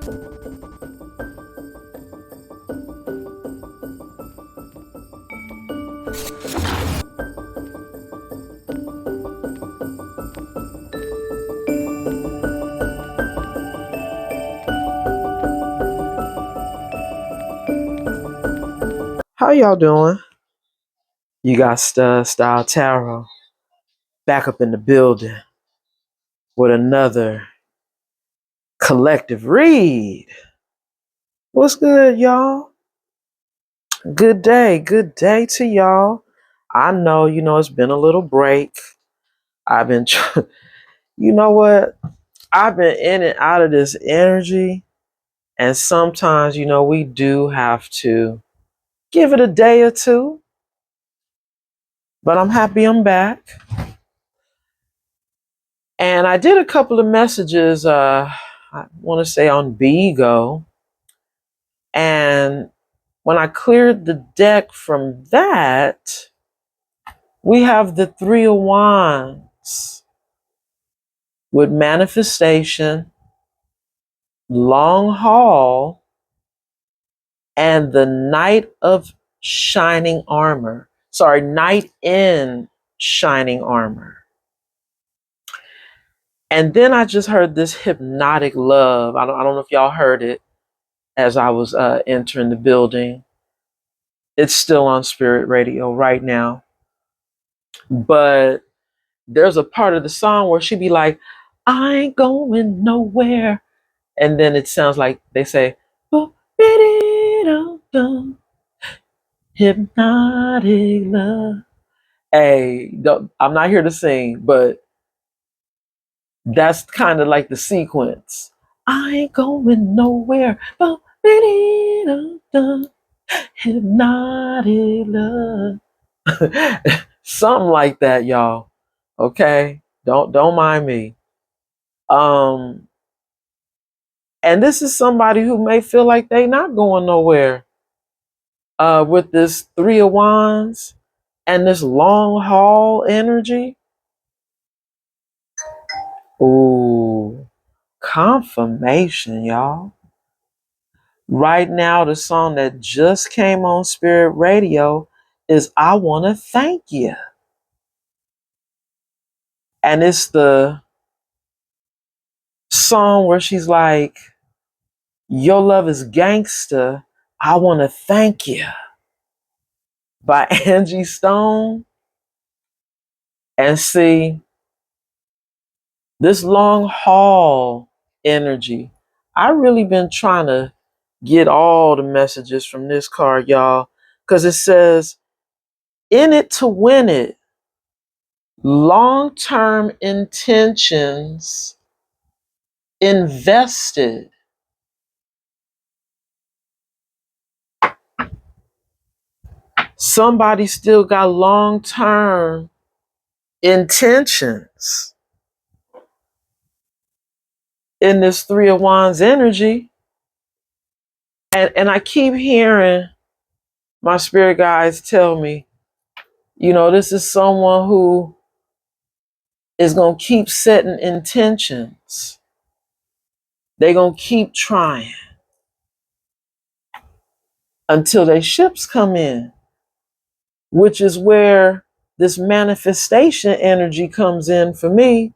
How y'all doing? You got Style Tarot back up in the building with another collective read. What's good, y'all? Good day to y'all. I know, it's been a little break. I've been, you know what? I've been in and out of this energy, and sometimes, we do have to give it a day or two. But I'm happy I'm back. And I did a couple of messages, I want to say on Bigo. And when I cleared the deck from that, we have the Three of Wands with manifestation, long haul, and the Knight of Shining Armor. Sorry, Knight in Shining Armor. And then I just heard this hypnotic love. I don't know if y'all heard it as I was entering the building. It's still on Spirit Radio right now. But there's a part of the song where she be like, I ain't going nowhere. And then it sounds like they say, hypnotic love. Hey, I'm not here to sing, but that's kind of like the sequence. I ain't going nowhere. Hypnotic love. Something like that, y'all. Okay? Don't mind me. And this is somebody who may feel like they not going nowhere. With this Three of Wands and this long haul energy. Ooh, confirmation, y'all. Right now, the song that just came on Spirit Radio is I Wanna Thank You. And it's the song where she's like, your love is gangsta, I wanna thank you, by Angie Stone. And see, this long haul energy, I really been trying to get all the messages from this card, y'all, because it says, in it to win it, long-term intentions invested. Somebody still got long-term intentions in this Three of Wands energy. And I keep hearing my spirit guides tell me, this is someone who is going to keep setting intentions. They're going to keep trying until their ships come in, which is where this manifestation energy comes in for me,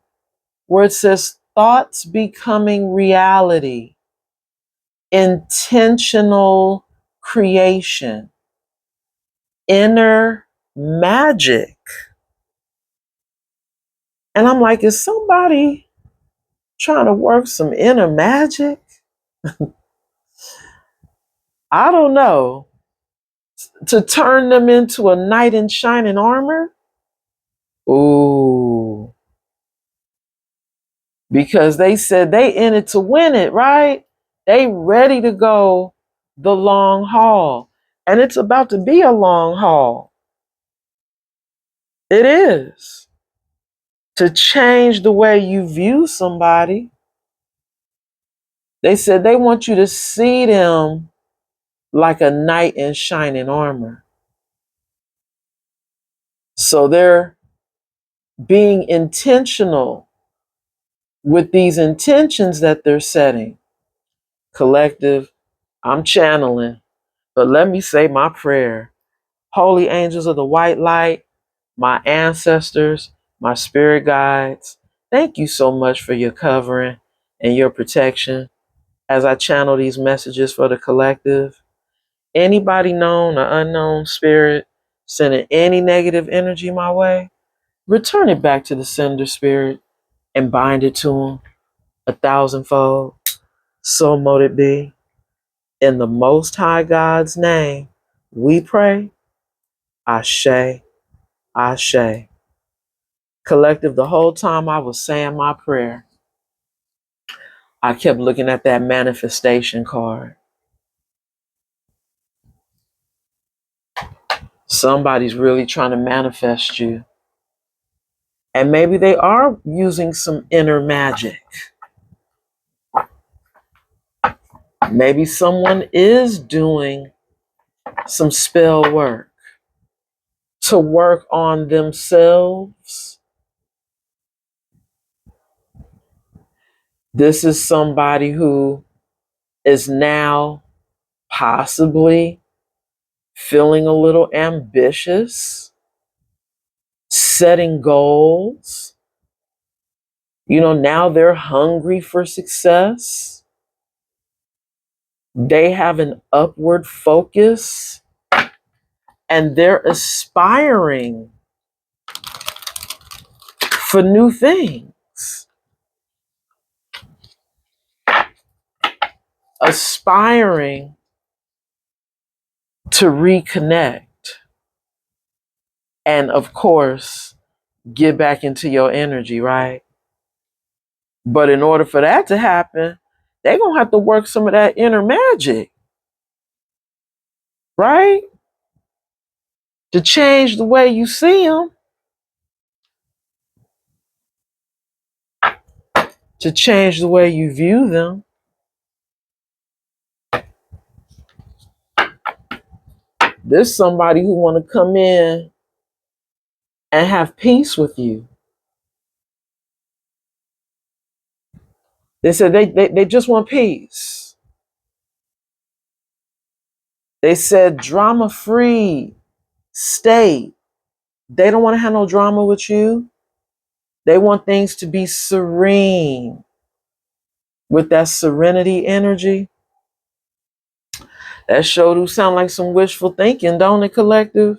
where it says thoughts becoming reality, intentional creation, inner magic. And I'm like, is somebody trying to work some inner magic? I don't know. To turn them into a knight in shining armor? Ooh. Because they said they in it to win it, right? They ready to go the long haul. And it's about to be a long haul. It is. To change the way you view somebody. They said they want you to see them like a knight in shining armor. So they're being intentional with these intentions that they're setting. Collective, I'm channeling, but let me say my prayer. Holy angels of the white light, my ancestors, my spirit guides, thank you so much for your covering and your protection as I channel these messages for the collective. Anybody known or unknown spirit sending any negative energy my way, return it back to the sender spirit and bind it to them 1,000-fold. So mote it be. In the Most High God's name, we pray. Ashe, Ashe. Collective, the whole time I was saying my prayer, I kept looking at that manifestation card. Somebody's really trying to manifest you. And maybe they are using some inner magic. Maybe someone is doing some spell work to work on themselves. This is somebody who is now possibly feeling a little ambitious, setting goals. Now they're hungry for success. They have an upward focus and they're aspiring for new things, aspiring to reconnect. And of course, get back into your energy, right? But in order for that to happen, they're going to have to work some of that inner magic, right? To change the way you see them, to change the way you view them. There's somebody who want to come in and have peace with you. They said they just want peace. They said drama-free state. They don't want to have no drama with you. They want things to be serene. With that serenity energy, that sure do sound like some wishful thinking, don't it, collective?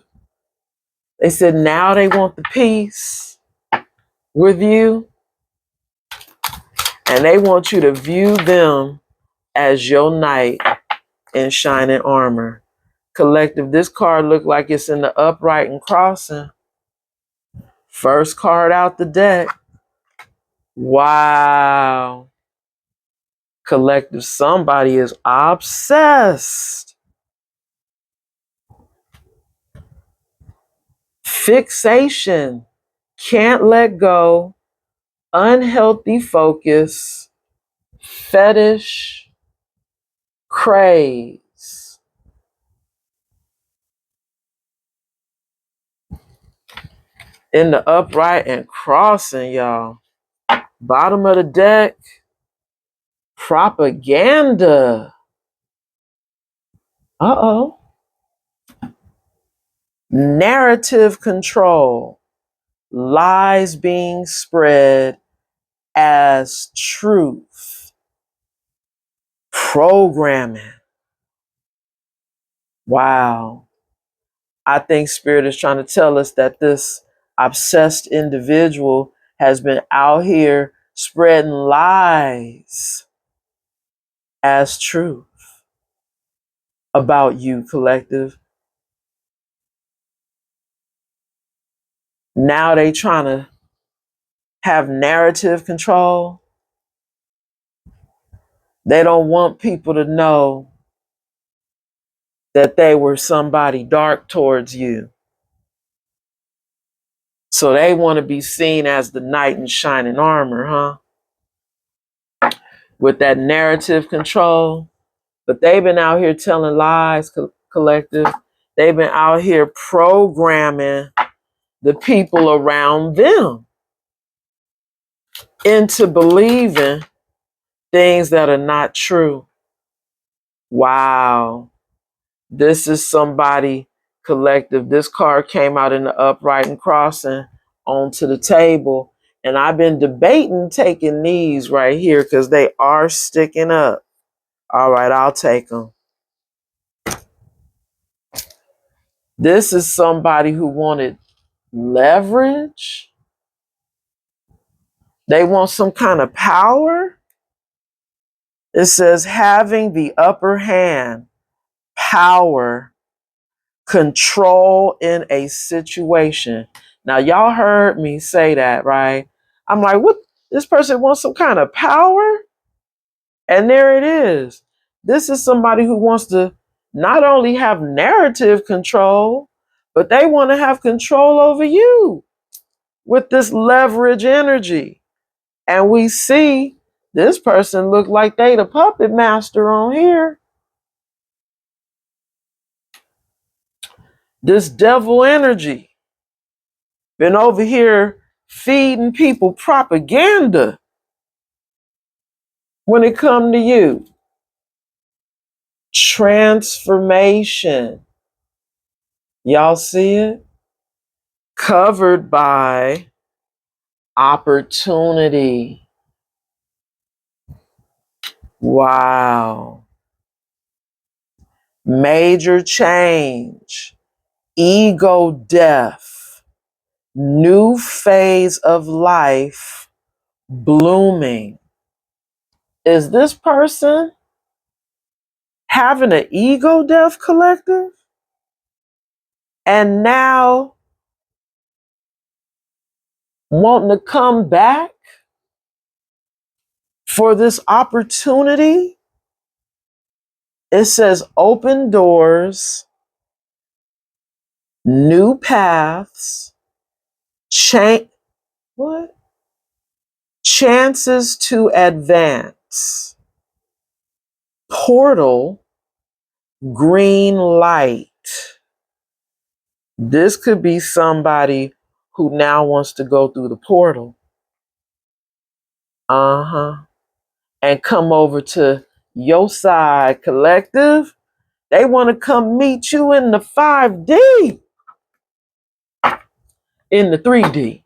They said now they want the peace with you, and they want you to view them as your knight in shining armor. Collective, this card look like it's in the upright and crossing. First card out the deck. Wow. Collective, somebody is obsessed. Fixation. Can't let go. Unhealthy focus. Fetish. Craze. In the upright and crossing, y'all. Bottom of the deck. Propaganda. Uh-oh. Narrative control. Lies being spread as truth. Programming. Wow. I think Spirit is trying to tell us that this obsessed individual has been out here spreading lies as truth about you, collective. Now they trying to have narrative control. They don't want people to know that they were somebody dark towards you. So they want to be seen as the knight in shining armor, huh? With that narrative control. But they've been out here telling lies, collective. They've been out here programming the people around them into believing things that are not true. Wow. This is somebody collective. This card came out in the upright and crossing onto the table. And I've been debating taking these right here because they are sticking up. All right, I'll take them. This is somebody who wanted leverage. They want some kind of power. It says having the upper hand, power, control in a situation. Now, y'all heard me say that, right? I'm like, what? This person wants some kind of power? And there it is. This is somebody who wants to not only have narrative control, but they want to have control over you with this leverage energy. And we see this person look like they the puppet master on here. This devil energy been over here feeding people propaganda when it come to you. Transformation. Y'all see it? Covered by opportunity. Wow. Major change. Ego death. New phase of life blooming. Is this person having an ego death collective? And now wanting to come back for this opportunity? It says open doors, new paths, what? Chances to advance, portal, green light. This could be somebody who now wants to go through the portal. And come over to your side, collective. They want to come meet you in the 5D, in the 3D.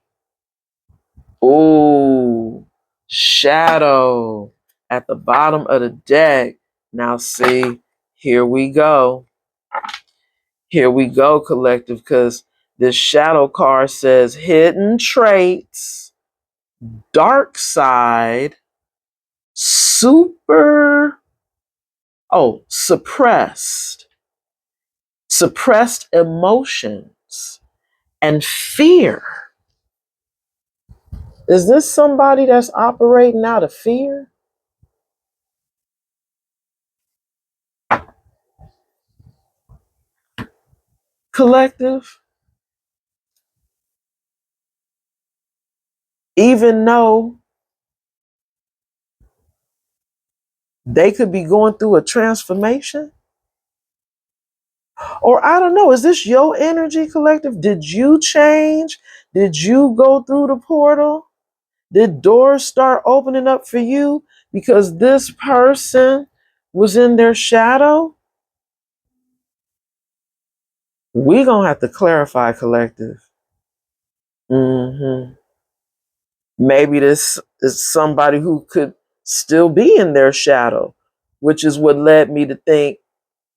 Ooh, shadow at the bottom of the deck. Now see, here we go. Here we go, collective, because this shadow card says hidden traits, dark side, suppressed emotions, and fear. Is this somebody that's operating out of fear? Collective? Even though they could be going through a transformation? Or I don't know, is this your energy, collective? Did you change? Did you go through the portal? Did doors start opening up for you because this person was in their shadow? We gonna have to clarify, collective. Maybe this is somebody who could still be in their shadow, which is what led me to think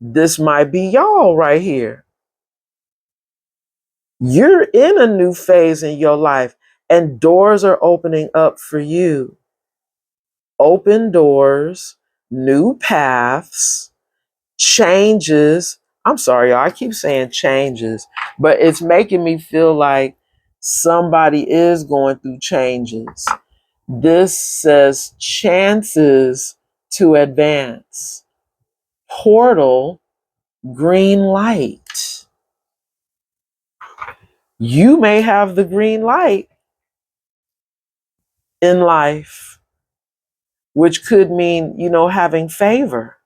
this might be y'all right here. You're in a new phase in your life and doors are opening up for you. Open doors, new paths, changes. I'm sorry, y'all, I keep saying changes, but it's making me feel like somebody is going through changes. This says chances to advance. Portal, green light. You may have the green light in life, which could mean, having favor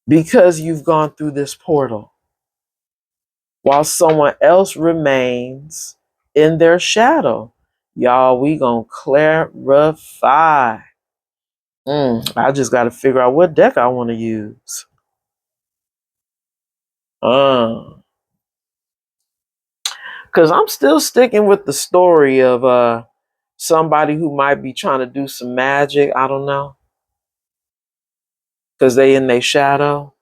because you've gone through this portal while someone else remains in their shadow. Y'all, we gonna clarify. I just got to figure out what deck I want to use. Because I'm still sticking with the story of somebody who might be trying to do some magic. I don't know. Because they in their shadow.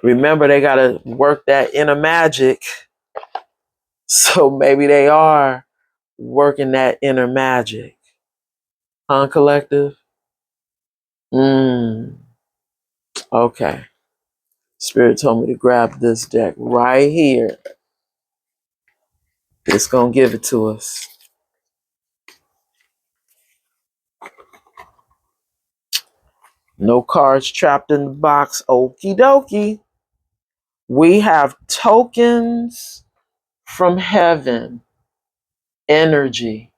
Remember, they got to work that inner magic. So maybe they are working that inner magic. Huh, collective? Okay. Spirit told me to grab this deck right here. It's going to give it to us. No cards trapped in the box. Okie dokie. We have tokens from heaven. Energy.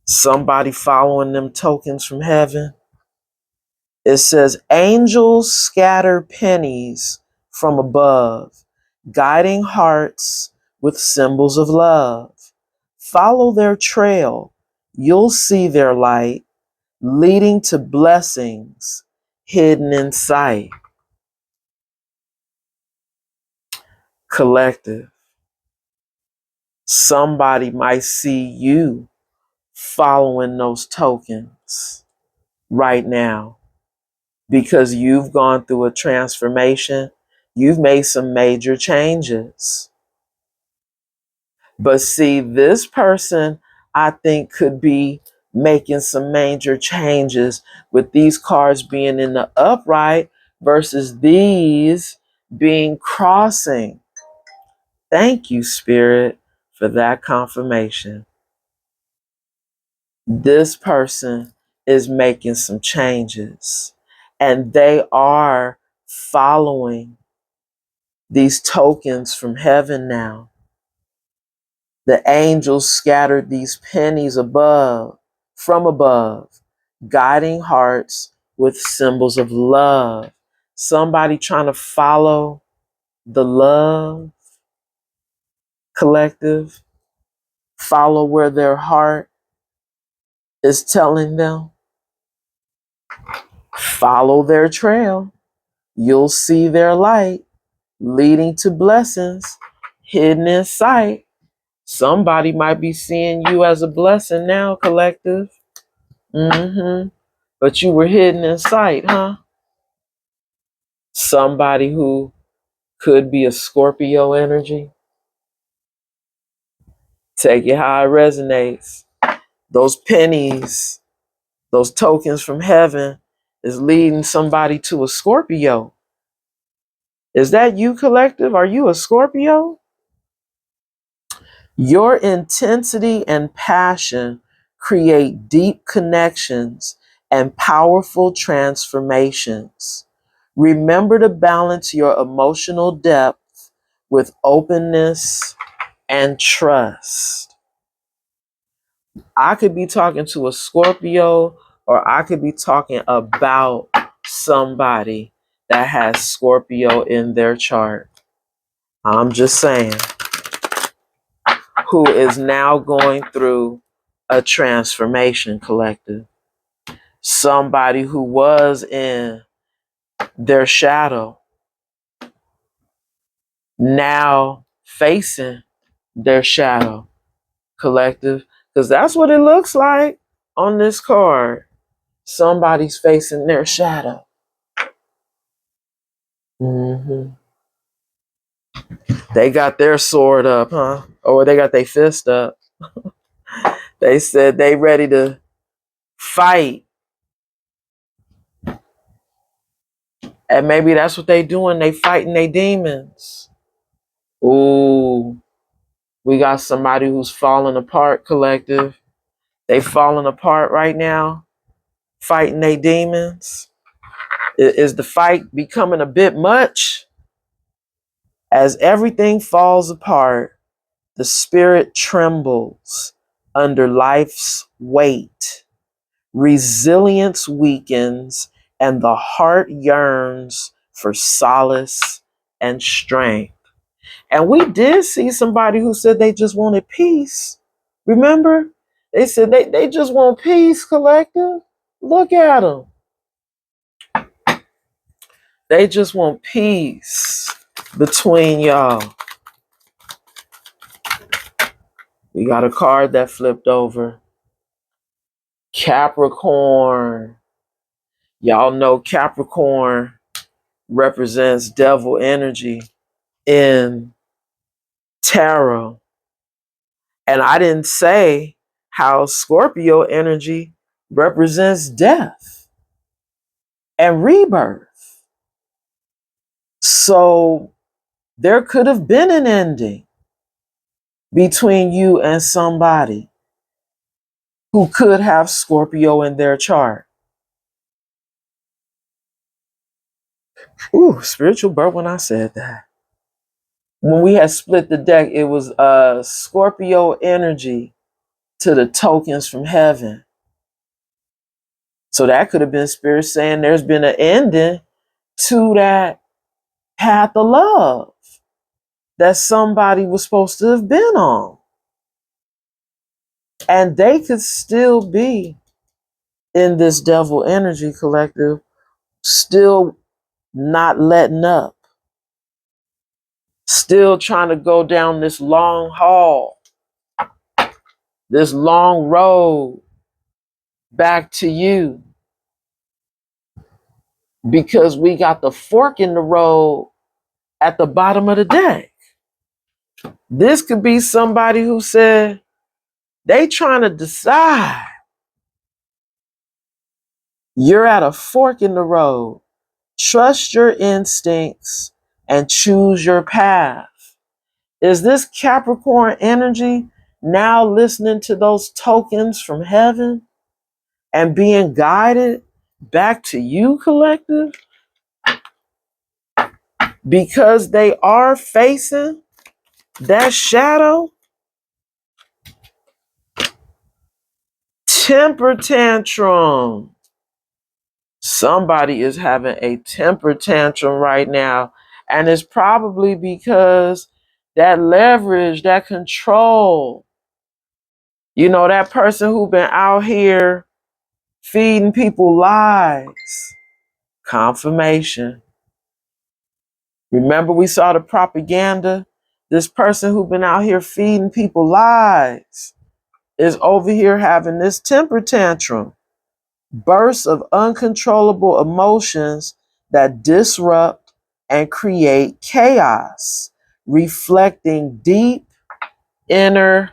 Somebody following them tokens from heaven. It says, angels scatter pennies from above, guiding hearts with symbols of love. Follow their trail. You'll see their light, leading to blessings hidden in sight. Collective. Somebody might see you following those tokens right now because you've gone through a transformation. You've made some major changes. But see, this person, I think, could be making some major changes with these cards being in the upright versus these being crossing. Thank you, Spirit, for that confirmation. This person is making some changes and they are following these tokens from heaven now. The angels scattered these pennies from above, guiding hearts with symbols of love. Somebody trying to follow the love, collective, follow where their heart is telling them. Follow their trail. You'll see their light leading to blessings hidden in sight. Somebody might be seeing you as a blessing now, collective. But you were hidden in sight, huh? Somebody who could be a Scorpio energy. Take it how it resonates. Those pennies, those tokens from heaven is leading somebody to a Scorpio. Is that you, collective? Are you a Scorpio? Your intensity and passion create deep connections and powerful transformations. Remember to balance your emotional depth with openness and trust. I could be talking to a Scorpio, or I could be talking about somebody that has Scorpio in their chart. I'm just saying, who is now going through a transformation, collective. Somebody who was in their shadow, now facing their shadow, collective. Because that's what it looks like on this card. Somebody's facing their shadow. They got their sword up, huh? Or they got their fist up. They said they ready to fight. And maybe that's what they doing. They fighting their demons. Ooh, we got somebody who's falling apart, collective. They falling apart right now, fighting their demons. Is the fight becoming a bit much? As everything falls apart, the spirit trembles under life's weight. Resilience weakens, and the heart yearns for solace and strength. And we did see somebody who said they just wanted peace. Remember? They said they just want peace, collective. Look at them. They just want peace between y'all. We got a card that flipped over. Capricorn. Y'all know Capricorn represents devil energy in tarot. And I didn't say how Scorpio energy represents death and rebirth. So there could have been an ending between you and somebody who could have Scorpio in their chart. Ooh, spiritual birth when I said that. When we had split the deck, it was Scorpio energy to the tokens from heaven. So that could have been spirit saying there's been an ending to that path of love that somebody was supposed to have been on. And they could still be in this devil energy collective, still not letting up, still trying to go down this long haul, this long road back to you. Because we got the fork in the road at the bottom of the deck. This could be somebody who said they trying to decide. You're at a fork in the road. Trust your instincts and choose your path. Is this Capricorn energy now listening to those tokens from heaven and being guided back to you, collective? Because they are facing that shadow? Temper tantrum. Somebody is having a temper tantrum right now. And it's probably because that leverage, that control, you know, that person who been out here feeding people lies. Confirmation. Remember we saw the propaganda? This person who been out here feeding people lies is over here having this temper tantrum. Bursts of uncontrollable emotions that disrupt and create chaos, reflecting deep inner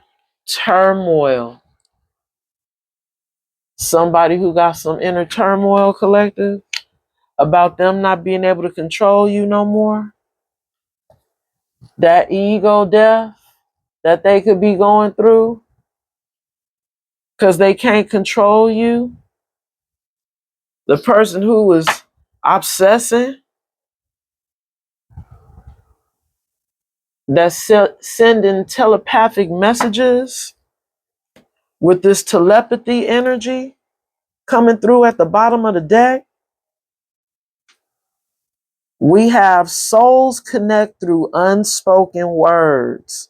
turmoil. Somebody who got some inner turmoil, collective, about them not being able to control you no more. That ego death that they could be going through because they can't control you. The person who is obsessing, that's sending telepathic messages with this telepathy energy coming through at the bottom of the deck. We have souls connect through unspoken words,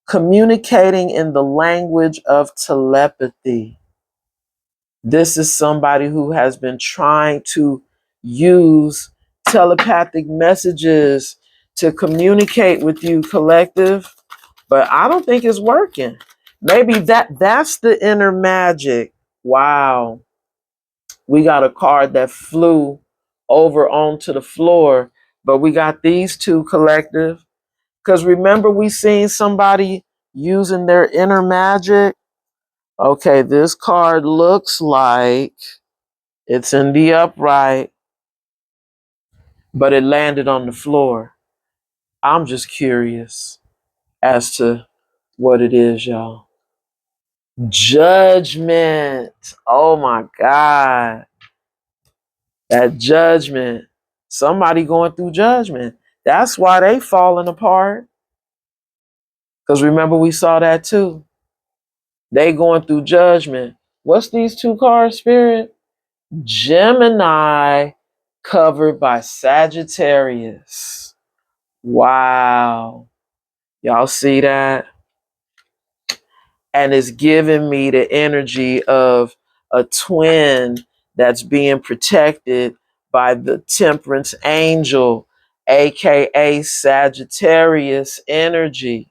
communicating in the language of telepathy. This is somebody who has been trying to use telepathic messages to communicate with you, collective, but I don't think it's working. Maybe that's the inner magic. Wow. We got a card that flew over onto the floor, but we got these two, collective. Because remember, we seen somebody using their inner magic. Okay, this card looks like it's in the upright, but it landed on the floor. I'm just curious as to what it is, y'all. Judgment. Oh my God. That judgment. Somebody going through judgment. That's why they falling apart. Because remember, we saw that too. They going through judgment. What's these two cards, Spirit? Gemini covered by Sagittarius. Wow. Y'all see that? and it's giving me the energy of a twin that's being protected by the temperance angel, aka Sagittarius energy.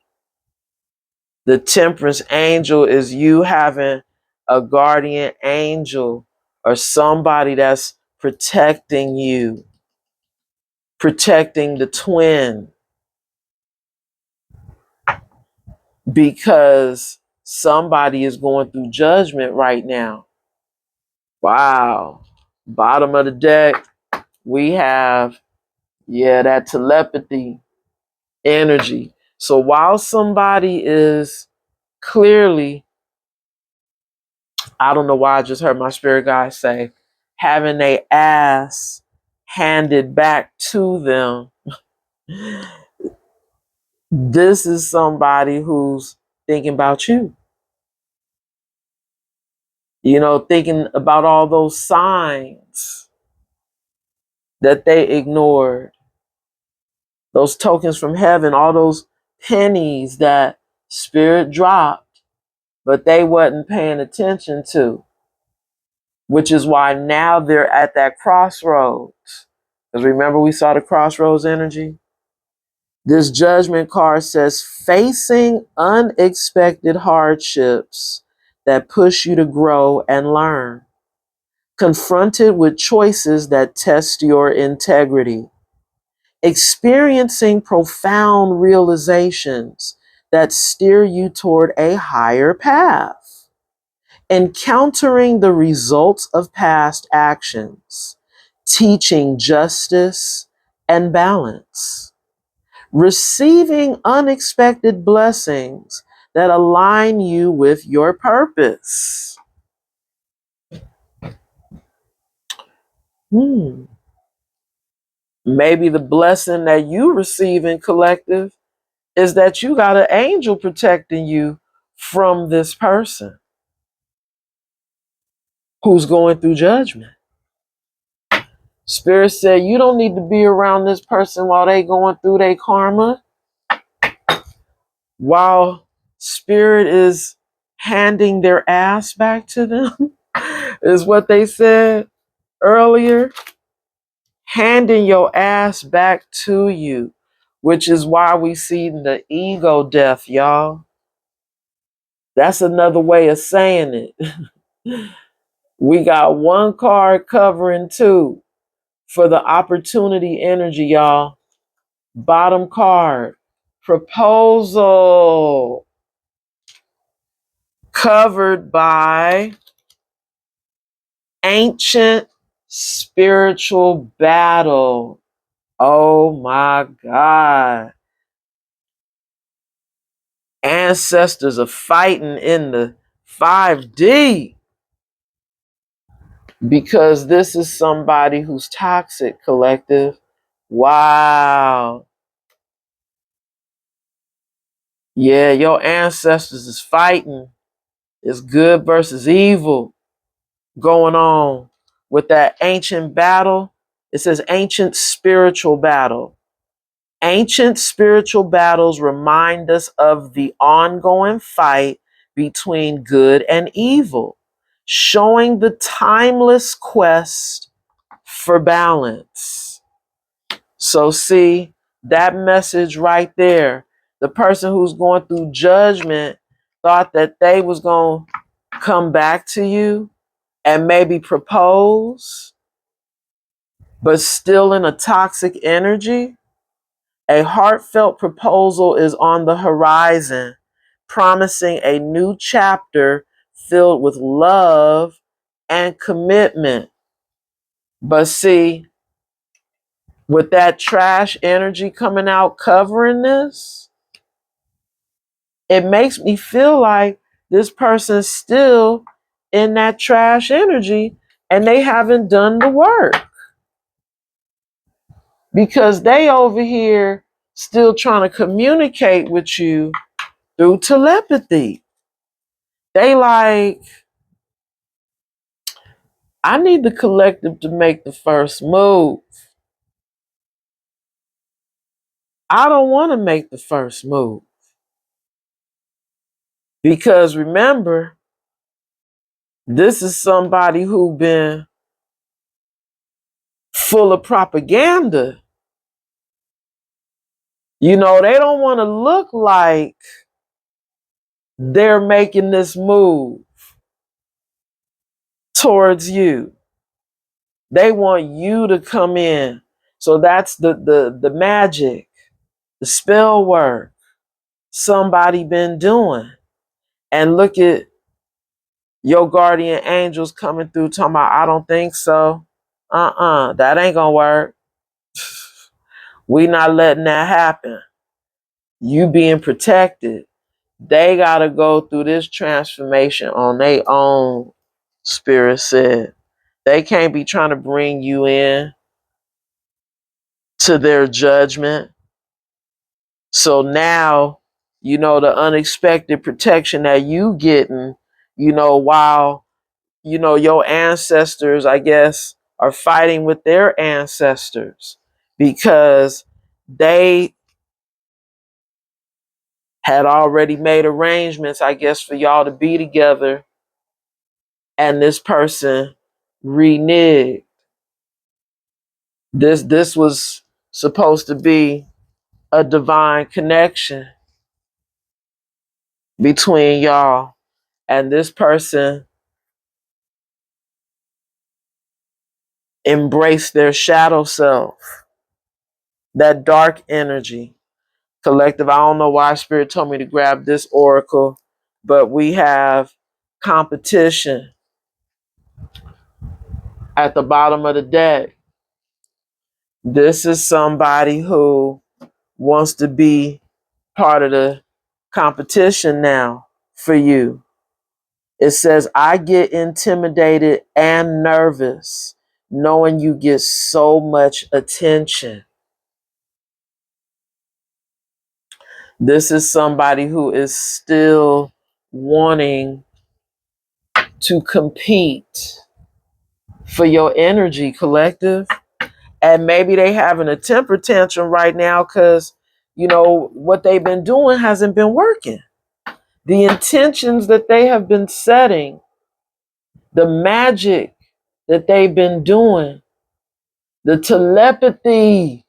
The temperance angel is you having a guardian angel or somebody that's protecting you, protecting the twin, because somebody is going through judgment right now. Wow. Bottom of the deck, we have, that telepathy energy. So while somebody is clearly, I don't know why I just heard my spirit guide say, having their ass handed back to them, this is somebody who's thinking about you. Thinking about all those signs that they ignored, those tokens from heaven, all those pennies that spirit dropped, but they wasn't paying attention to, which is why now they're at that crossroads. Because remember, we saw the crossroads energy? This judgment card says facing unexpected hardships that push you to grow and learn, confronted with choices that test your integrity, experiencing profound realizations that steer you toward a higher path, encountering the results of past actions, teaching justice and balance, receiving unexpected blessings that align you with your purpose. Maybe the blessing that you receive in collective is that you got an angel protecting you from this person who's going through judgment. Spirit said you don't need to be around this person while they going through their karma. While spirit is handing their ass back to them, is what they said earlier. Handing your ass back to you, which is why we see the ego death, y'all. That's another way of saying it. We got one card covering two for the opportunity energy, y'all. Bottom card, proposal, covered by ancient spiritual battle. Oh my God. Ancestors are fighting in the 5D because this is somebody who's toxic, collective. Wow. Yeah, your ancestors is fighting. It's good versus evil going on with that ancient battle. It says ancient spiritual battle. Ancient spiritual battles remind us of the ongoing fight between good and evil, showing the timeless quest for balance. So see, that message right there, the person who's going through judgment thought that they was going to come back to you and maybe propose, but still in a toxic energy. A heartfelt proposal is on the horizon, promising a new chapter filled with love and commitment. But see, with that trash energy coming out covering this, it makes me feel like this person's still in that trash energy and they haven't done the work because they over here still trying to communicate with you through telepathy. They like, I need the collective to make the first move. I don't want to make the first move. Because remember, this is somebody who been full of propaganda. You know, they don't want to look like they're making this move towards you. They want you to come in. So that's the magic, the spell work somebody been doing. And look at your guardian angels coming through talking about, I don't think so. That ain't gonna work. We not letting that happen. You being protected. They gotta go through this transformation on their own, Spirit said. They can't be trying to bring you in to their judgment. So now, you know, the unexpected protection that you getting, you know, while, you know, your ancestors, I guess, are fighting with their ancestors because they had already made arrangements, I guess, for y'all to be together, and this person reneged. This was supposed to be a divine connection between y'all, and this person embraced their shadow self, that dark energy. Collective, I don't know why Spirit told me to grab this oracle, but we have competition at the bottom of the deck. This is somebody who wants to be part of the competition now for you. It says, I get intimidated and nervous knowing you get so much attention. This is somebody who is still wanting to compete for your energy, collective. And maybe they having a temper tantrum right now because, you know, what they've been doing hasn't been working. The intentions that they have been setting, the magic that they've been doing, the telepathy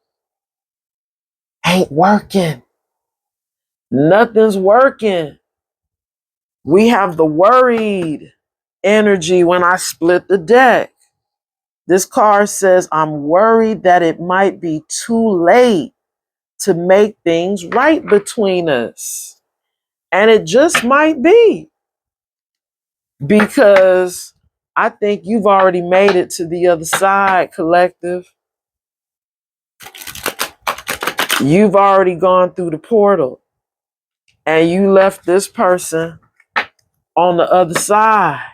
ain't working. Nothing's working. We have the worried energy when I split the deck. This card says, I'm worried that it might be too late to make things right between us. And it just might be, because I think you've already made it to the other side, collective. You've already gone through the portal and you left this person on the other side.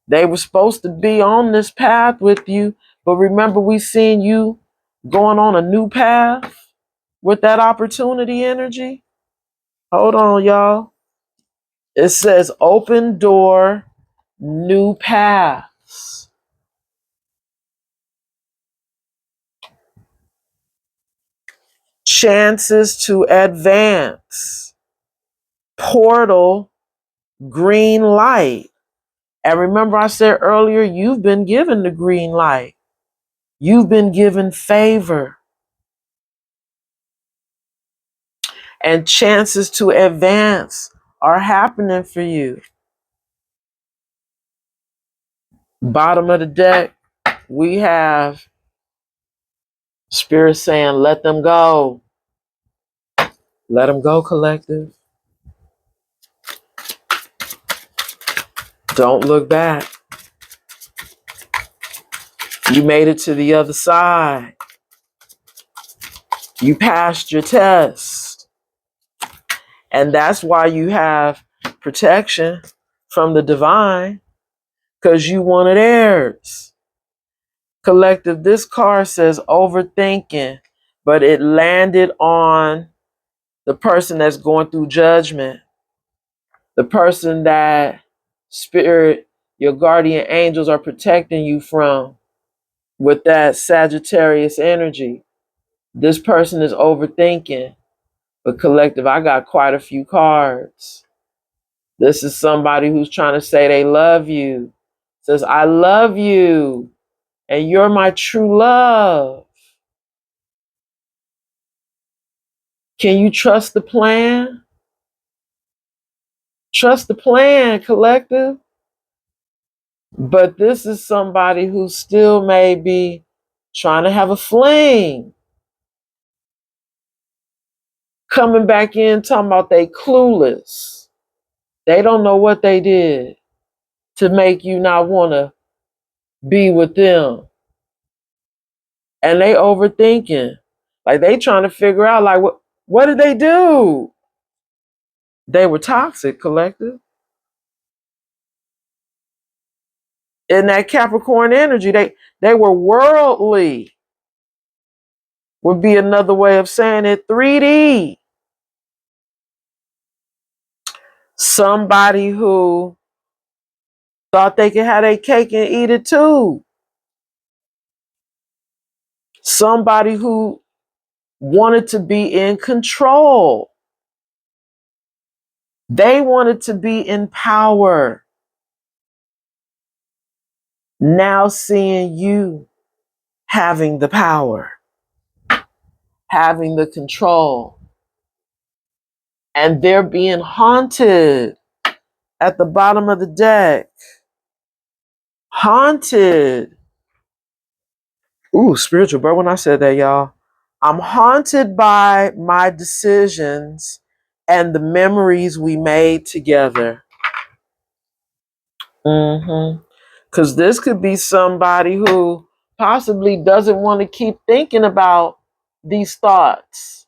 They were supposed to be on this path with you, but remember we seen you going on a new path with that opportunity energy? Hold on, y'all. It says open door, new paths. Chances to advance. Portal, green light. And remember I said earlier, you've been given the green light. You've been given favor. And chances to advance are happening for you. Bottom of the deck, we have Spirit saying, let them go. Let them go, collective. Don't look back. You made it to the other side. You passed your test. And that's why you have protection from the divine, because you wanted heirs. Collective, this card says overthinking, but it landed on the person that's going through judgment. The person that Spirit, your guardian angels are protecting you from with that Sagittarius energy. This person is overthinking. But collective, I got quite a few cards. This is somebody who's trying to say they love you. Says, I love you. And you're my true love. Can you trust the plan? Trust the plan, collective. But this is somebody who still may be trying to have a fling. Coming back in talking about they clueless. They don't know what they did to make you not want to be with them. And they overthinking. Like they trying to figure out like what did they do? They were toxic, collective. In that Capricorn energy, they were worldly. Would be another way of saying it. 3D. Somebody who thought they could have their cake and eat it too. Somebody who wanted to be in control. They wanted to be in power. Now seeing you having the power, having the control, and they're being haunted at the bottom of the deck. Haunted. Ooh, spiritual, bro. When I said that, y'all, I'm haunted by my decisions and the memories we made together. Because this could be somebody who possibly doesn't want to keep thinking about these thoughts.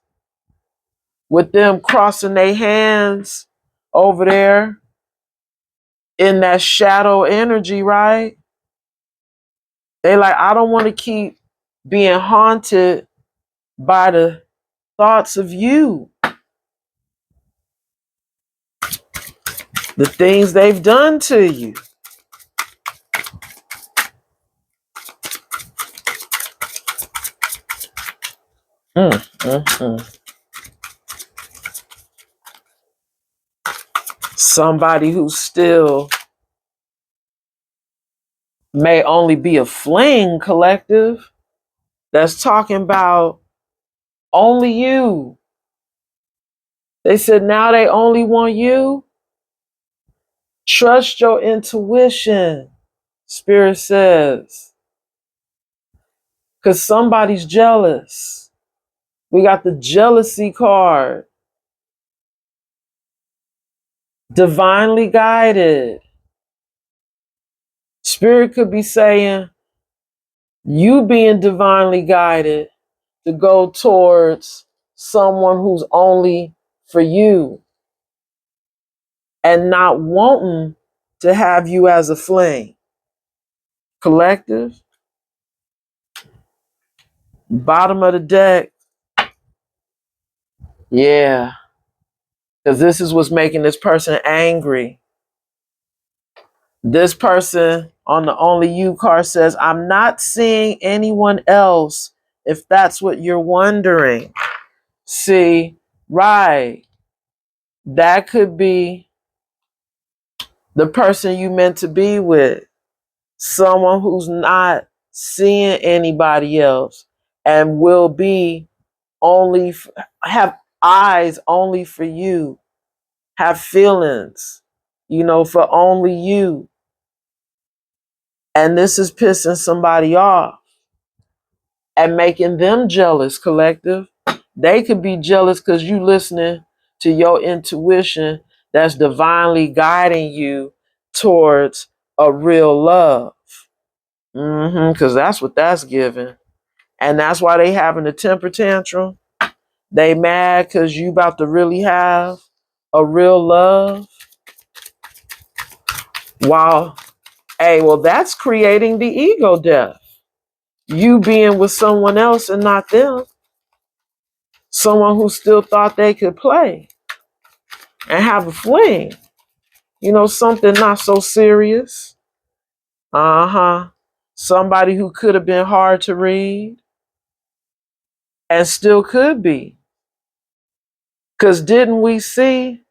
With them crossing their hands over there in that shadow energy, right? They like, I don't want to keep being haunted by the thoughts of you, the things they've done to you. Somebody who still may only be a fling, collective, that's talking about only you. They said now they only want you. Trust your intuition, Spirit says. Because somebody's jealous. We got the jealousy card. Divinely guided. Spirit could be saying, you being divinely guided to go towards someone who's only for you and not wanting to have you as a flame. Collective, bottom of the deck. Yeah, because this is what's making this person angry. This person on the only you card says, I'm not seeing anyone else, if that's what you're wondering. See, right. That could be the person you meant to be with. Someone who's not seeing anybody else and will be only, have eyes only for you, have feelings, for only you. And this is pissing somebody off and making them jealous, collective. They could be jealous because you listening to your intuition that's divinely guiding you towards a real love. Because that's what that's giving. And that's why they having a temper tantrum. They mad because you about to really have a real love. Wow. Hey, well, that's creating the ego death. You being with someone else and not them. Someone who still thought they could play and have a fling. Something not so serious. Somebody who could have been hard to read. and still could be. Because didn't we see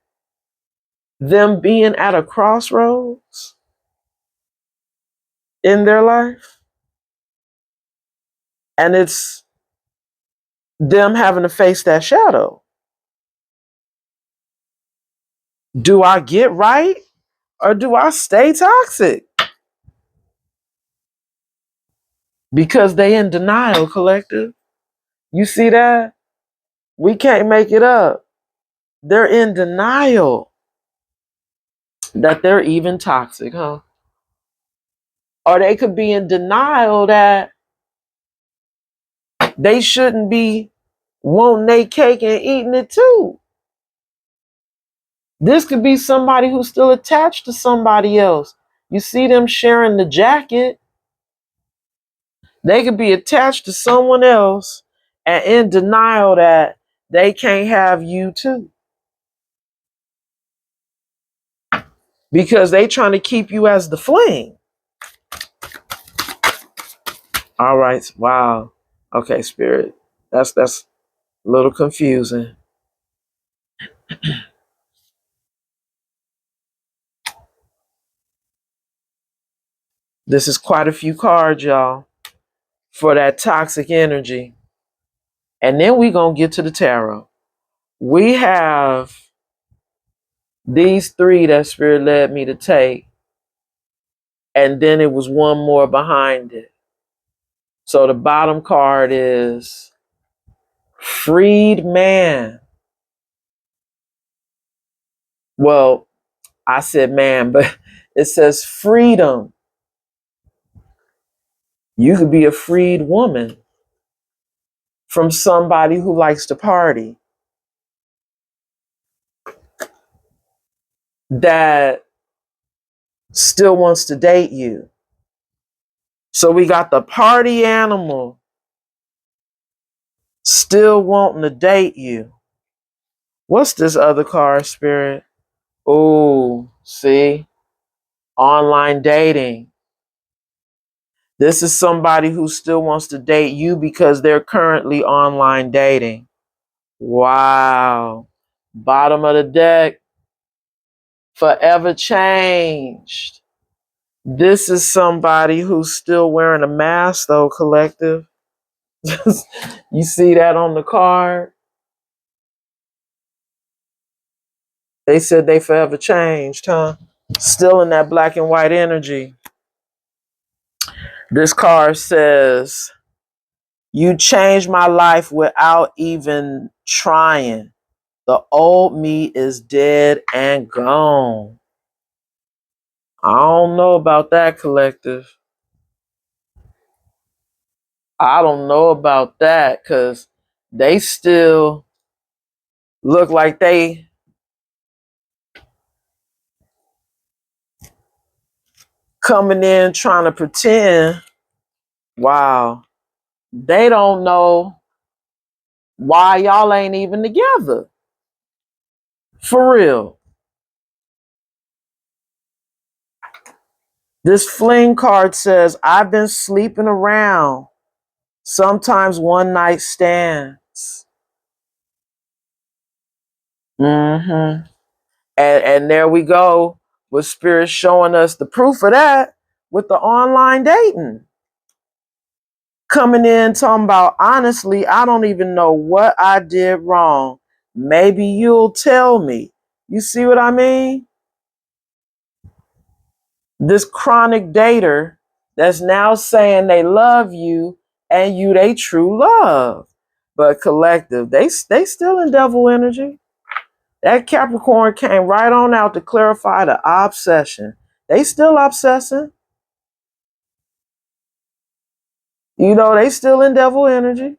them being at a crossroads in their life? And it's them having to face that shadow. Do I get right or do I stay toxic? Because they in denial, collective. You see that? We can't make it up. They're in denial that they're even toxic, huh? Or they could be in denial that they shouldn't be wanting their cake and eating it too. This could be somebody who's still attached to somebody else. You see them sharing the jacket. They could be attached to someone else and in denial that they can't have you too. Because they trying to keep you as the fling. All right. Wow. Okay, spirit. That's a little confusing. This is quite a few cards, y'all, for that toxic energy. And then we going to get to the tarot. We have these three that spirit led me to take. And then it was one more behind it. So the bottom card is freed man. Well, I said man, but it says freedom. You could be a freed woman from somebody who likes to party, that still wants to date you. So we got the party animal still wanting to date you. What's this other card, spirit? Oh, see? Online dating. This is somebody who still wants to date you because they're currently online dating. Wow. Bottom of the deck. Forever changed. This is somebody who's still wearing a mask, though, collective. You see that on the card? They said they forever changed, huh? Still in that black and white energy. This card says, you changed my life without even trying. The old me is dead and gone. I don't know about that, collective. I don't know about that because they still look like they coming in trying to pretend. Wow. They don't know why y'all ain't even together. For real. This fling card says, I've been sleeping around. Sometimes one night stands. Mm-hmm. And there we go with spirit showing us the proof of that with the online dating. Coming in talking about, honestly, I don't even know what I did wrong. Maybe you'll tell me. You see what I mean? This chronic dater that's now saying they love you and you they true love. But collective, they still in devil energy. That Capricorn came right on out to clarify the obsession. They still obsessing. You know, they still in devil energy.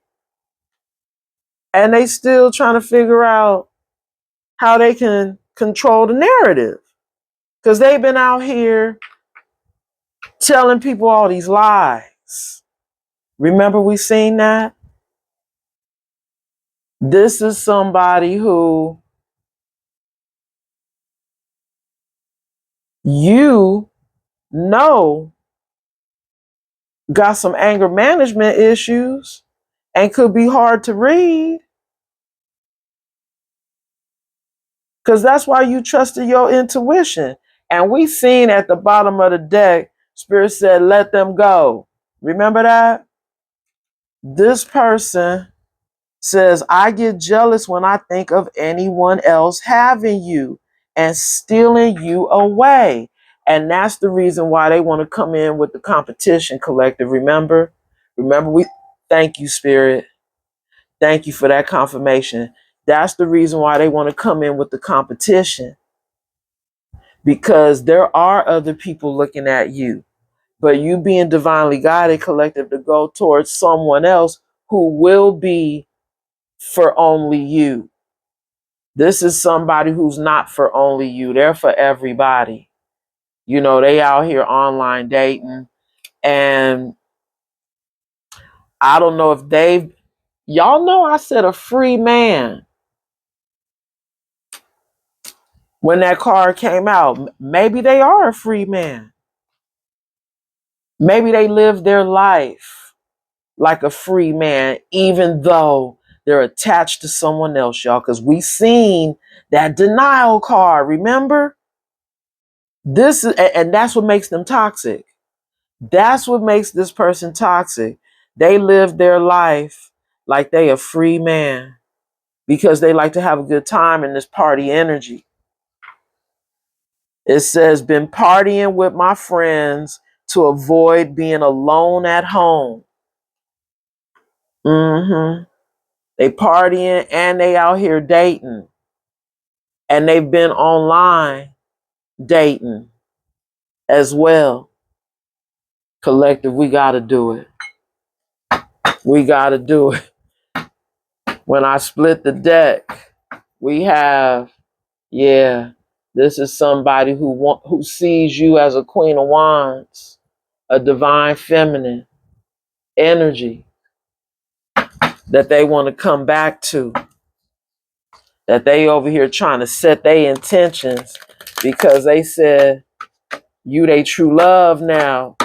And they still trying to figure out how they can control the narrative. Because they've been out here telling people all these lies. Remember we seen that? This is somebody who you know got some anger management issues and could be hard to read. Because that's why you trusted your intuition. And we seen at the bottom of the deck, Spirit said, let them go. Remember that? This person says, I get jealous when I think of anyone else having you and stealing you away. And that's the reason why they want to come in with the competition collective. Remember, we thank you, Spirit. Thank you for that confirmation. That's the reason why they want to come in with the competition, because there are other people looking at you, but you being divinely guided collective to go towards someone else who will be for only you. This is somebody who's not for only you. They're for everybody. You know, they out here online dating. And I don't know if y'all know I said a free man. When that card came out, maybe they are a free man. Maybe they live their life like a free man, even though they're attached to someone else, y'all. Because we seen that denial card, remember? This is, and that's what makes them toxic. That's what makes this person toxic. They live their life like they a free man because they like to have a good time in this party energy. It says, been partying with my friends to avoid being alone at home. They partying and they out here dating. And they've been online dating as well. Collective, we got to do it. We got to do it. When I split the deck, we have, this is somebody who sees you as a Queen of Wands, a divine feminine energy that they want to come back to, that they over here trying to set their intentions because they said, you they true love now.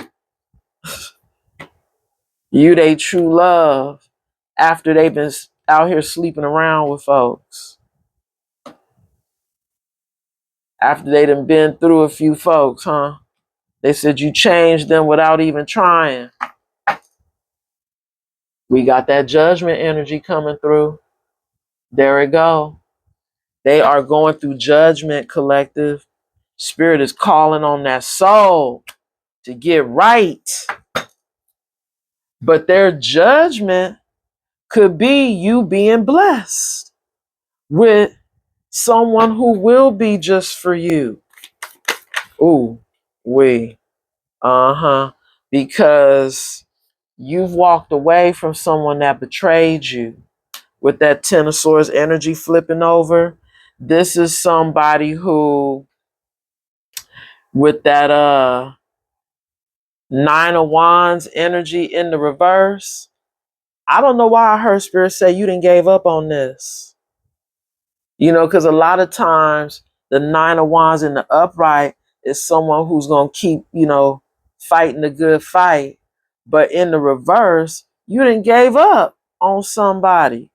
You they true love after they've been out here sleeping around with folks. After they done been through a few folks, huh? They said you changed them without even trying. We got that judgment energy coming through. There it go. They are going through judgment, collective. Spirit is calling on that soul to get right. But their judgment could be you being blessed with someone who will be just for you. Ooh, because you've walked away from someone that betrayed you. With that Ten of Swords energy flipping over, this is somebody who, with that Nine of Wands energy in the reverse, I don't know why I heard Spirit say you didn't gave up on this. You know, because a lot of times the Nine of Wands in the upright is someone who's going to keep, fighting the good fight. But in the reverse, you didn't gave up on somebody.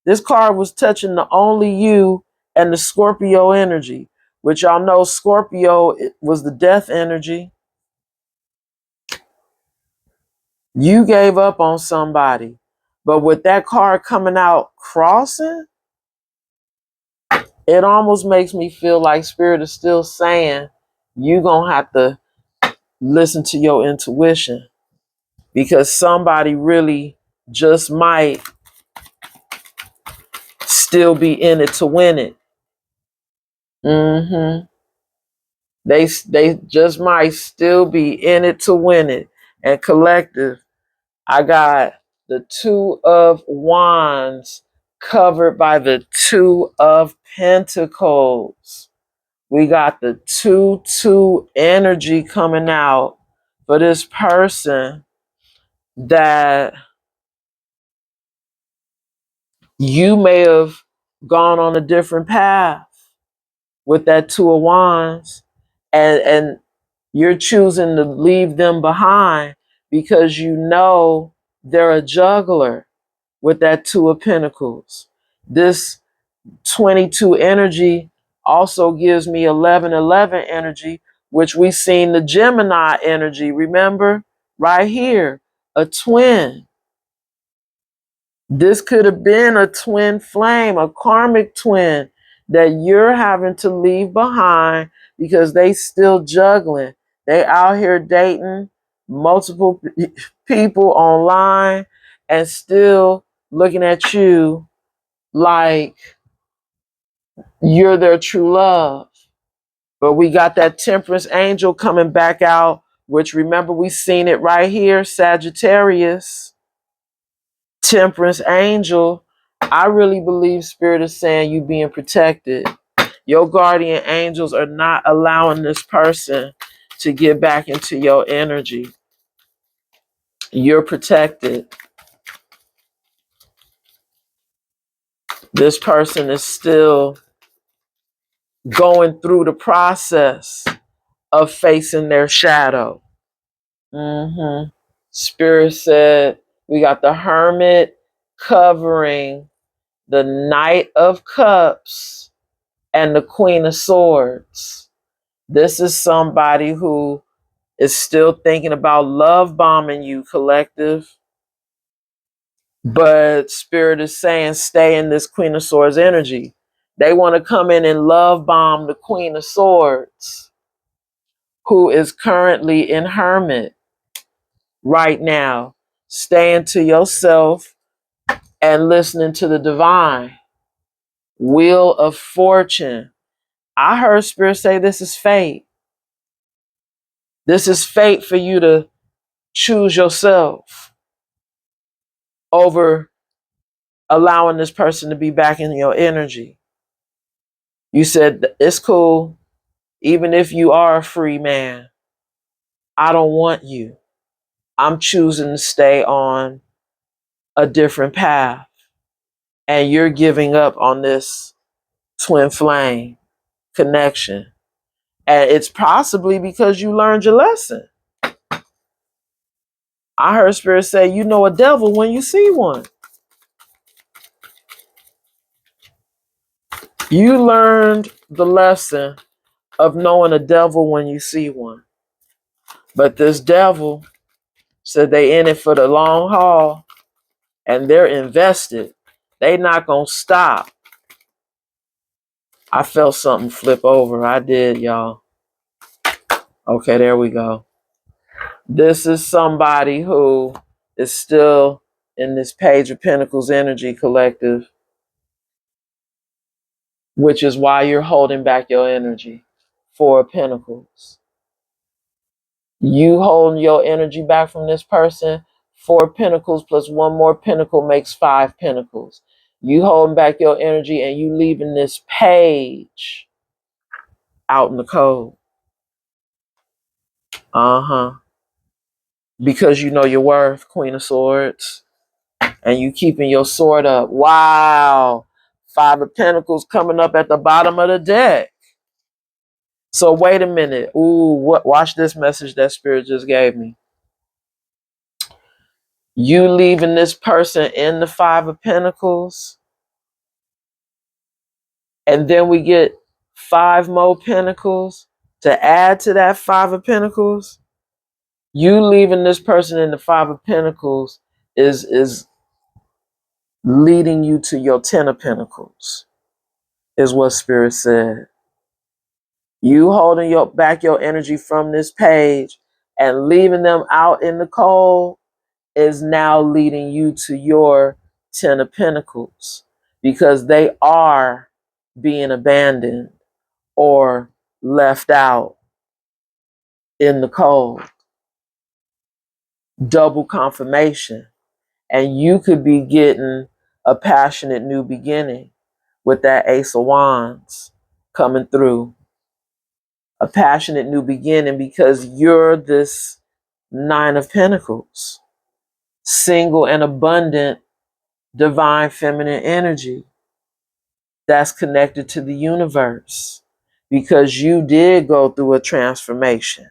This card was touching the only you and the Scorpio energy, which y'all know Scorpio was the death energy. You gave up on somebody. But with that card coming out crossing, it almost makes me feel like Spirit is still saying you're going to have to listen to your intuition, because somebody really just might still be in it to win it. They just might still be in it to win it. And collective, I got the Two of Wands covered by the Two of Pentacles. We got the 2-2 energy coming out for this person that you may have gone on a different path with that Two of Wands, and you're choosing to leave them behind because you know they're a juggler. with that Two of Pentacles. This 22 energy also gives me 1111 energy, which we seen the Gemini energy, remember? Right here, a twin. This could have been a twin flame, a karmic twin that you're having to leave behind because they still juggling. They out here dating multiple people online and still looking at you like you're their true love. But we got that Temperance angel coming back out, which remember we seen it right here, Sagittarius. Temperance angel. I really believe Spirit is saying you being protected. Your guardian angels are not allowing this person to get back into your energy. You're protected. This person is still going through the process of facing their shadow. Spirit said we got the Hermit covering the Knight of Cups and the Queen of Swords. This is somebody who is still thinking about love bombing you, collective. But Spirit is saying stay in this Queen of Swords energy. They want to come in and love bomb the Queen of Swords, who is currently in Hermit right now, staying to yourself and listening to the divine. Wheel of Fortune. I heard Spirit say this is fate. This is fate for you to choose yourself over allowing this person to be back in your energy. You said, it's cool. Even if you are a free man, I don't want you. I'm choosing to stay on a different path. And you're giving up on this twin flame connection. And it's possibly because you learned your lesson. I heard Spirit say, you know a devil when you see one. You learned the lesson of knowing a devil when you see one. But this devil said they in it for the long haul and they're invested. They not going to stop. I felt something flip over. I did, y'all. Okay, there we go. This is somebody who is still in this Page of Pentacles energy, collective, which is why you're holding back your energy. Four of Pentacles. You holding your energy back from this person. Four Pentacles plus one more Pentacle makes five Pentacles. You holding back your energy and you leaving this page out in the cold. Because you know your worth, Queen of Swords. And you keeping your sword up. Wow. Five of Pentacles coming up at the bottom of the deck. So wait a minute. Ooh, watch this message that Spirit just gave me. You leaving this person in the Five of Pentacles. And then we get five more Pentacles to add to that Five of Pentacles. You leaving this person in the Five of Pentacles is leading you to your Ten of Pentacles, is what Spirit said. You holding back your energy from this page and leaving them out in the cold is now leading you to your Ten of Pentacles, because they are being abandoned or left out in the cold. Double confirmation. And you could be getting a passionate new beginning with that Ace of Wands coming through. A passionate new beginning because you're this Nine of Pentacles. Single and abundant divine feminine energy that's connected to the universe because you did go through a transformation.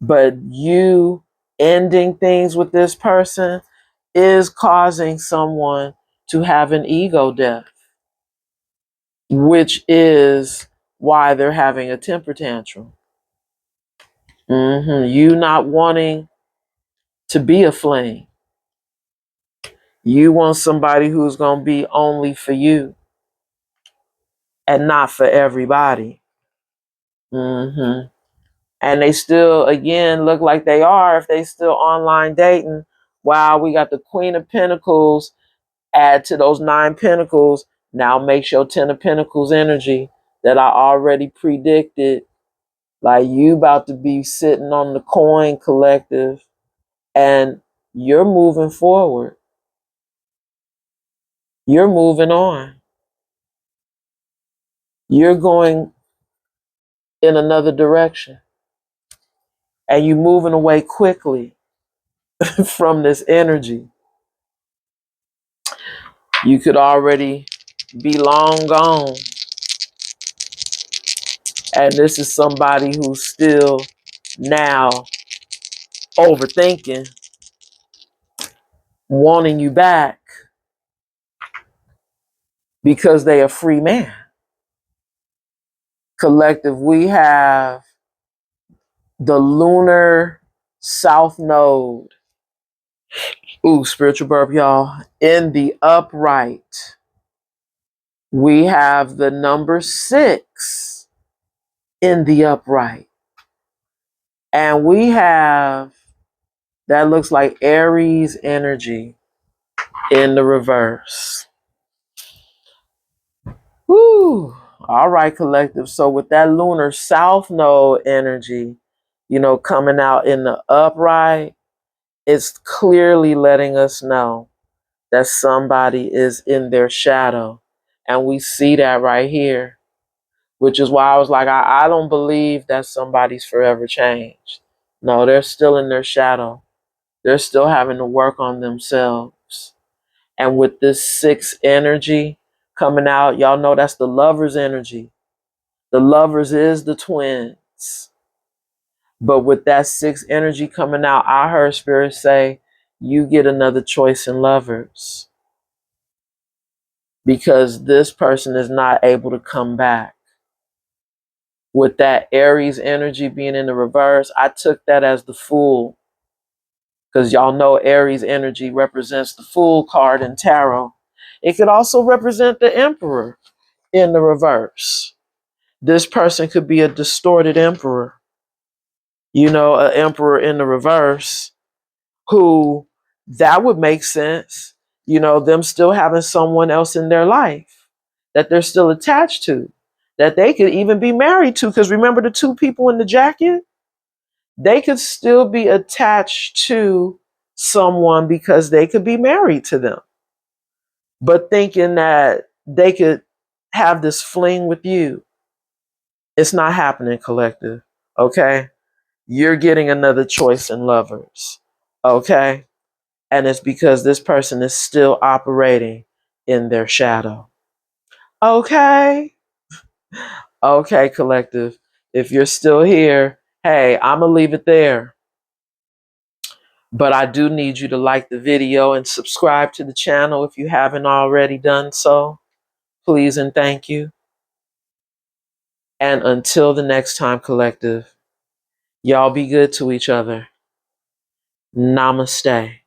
But you ending things with this person is causing someone to have an ego death, which is why they're having a temper tantrum. You not wanting to be a flame. You want somebody who's going to be only for you and not for everybody. And they still, again, look like they are if they still online dating. Wow, we got the Queen of Pentacles. Add to those 9 pentacles. Now makes your 10 of Pentacles energy that I already predicted. Like you about to be sitting on the coin, collective, and you're moving forward. You're moving on. You're going in another direction. And you're moving away quickly from this energy. You could already be long gone. And this is somebody who's still now overthinking, wanting you back because they a free man. Collective, we have the lunar south node. Ooh, spiritual burp, y'all. In the upright, we have the number 6 in the upright. And we have, that looks like Aries energy in the reverse. Woo. All right, collective. So with that lunar south node energy, coming out in the upright, it's clearly letting us know that somebody is in their shadow. And we see that right here, which is why I was like, I don't believe that somebody's forever changed. No, they're still in their shadow. They're still having to work on themselves. And with this 6 energy coming out, y'all know that's the lover's energy. The lovers is the twins. But with that 6 energy coming out, I heard Spirit say, you get another choice in lovers. Because this person is not able to come back. With that Aries energy being in the reverse, I took that as the Fool. Because y'all know Aries energy represents the Fool card in tarot. It could also represent the Emperor in the reverse. This person could be a distorted emperor. An emperor in the reverse who, that would make sense. Them still having someone else in their life that they're still attached to, that they could even be married to. Because remember the 2 people in the jacket? They could still be attached to someone because they could be married to them. But thinking that they could have this fling with you, it's not happening, collective. Okay? You're getting another choice in lovers. Okay? And it's because this person is still operating in their shadow. Okay? Okay, collective. If you're still here, hey, I'm going to leave it there. But I do need you to like the video and subscribe to the channel if you haven't already done so. Please and thank you. And until the next time, collective, y'all be good to each other. Namaste.